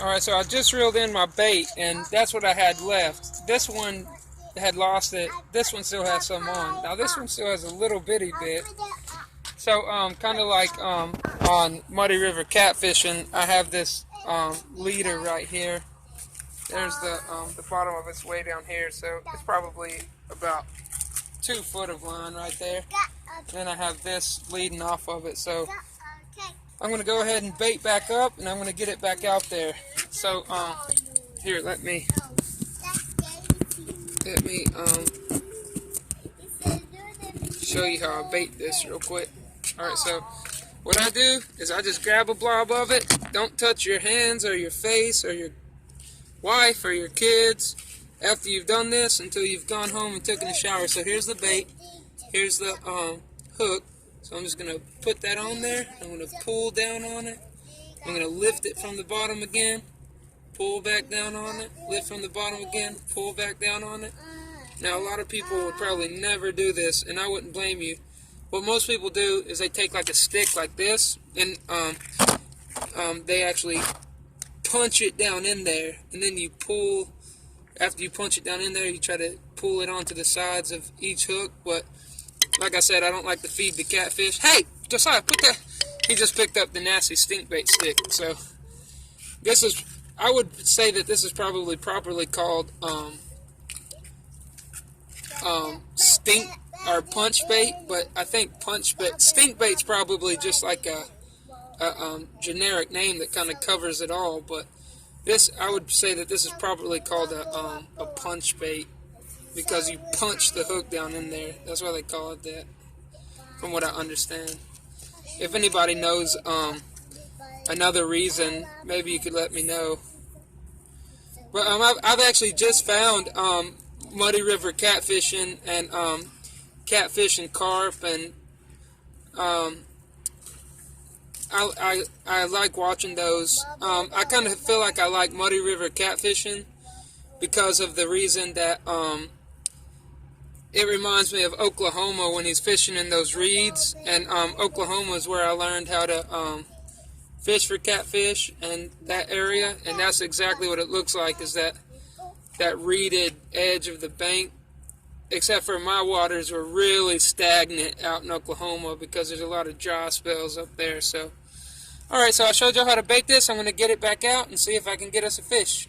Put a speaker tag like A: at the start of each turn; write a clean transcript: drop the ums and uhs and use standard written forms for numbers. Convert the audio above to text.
A: Alright, so I just reeled in my bait, and that's what I had left. This one had lost it. This one still has some on. Now this one still has a little bitty bit. So, kind of like on Muddy River catfishing, I have this leader right here. There's the bottom of it's way down here, so it's probably about 2 foot of line right there. Then I have this leading off of it, so I'm going to go ahead and bait back up, and I'm going to get it back out there. So, here, let me show you how I bait this real quick. Alright, so what I do is I just grab a blob of it. Don't touch your hands or your face or your wife or your kids after you've done this until you've gone home and taken a shower. So here's the bait. Here's the hook. So I'm just going to put that on there. I'm going to pull down on it. I'm going to lift it from the bottom again. Pull back down on it. Lift from the bottom again. Pull back down on it. Now a lot of people would probably never do this, and I wouldn't blame you. What most people do is they take like a stick like this, and they actually punch it down in there, and then you pull. After you punch it down in there, you try to pull it onto the sides of each hook. But like I said, I don't like to feed the catfish. Hey, Josiah, put that. He just picked up the nasty stink bait stick. So this is, I would say that this is probably properly called stink or punch bait, but I think punch bait, stink bait's probably just like a generic name that kind of covers it all. But this, I would say that this is properly called a punch bait because you punch the hook down in there. That's why they call it that, from what I understand. If anybody knows another reason, maybe you could let me know. But I've actually just found Muddy River catfishing and catfish and carp, and I like watching those. I kind of feel like I like Muddy River catfishing because of the reason that it reminds me of Oklahoma when he's fishing in those reeds, and Oklahoma is where I learned how to fish for catfish and that area, and that's exactly what it looks like, is that reeded edge of the bank. Except for my waters were really stagnant out in Oklahoma because there's a lot of dry spells up there. So, alright, so I showed you how to bait this. I'm going to get it back out and see if I can get us a fish.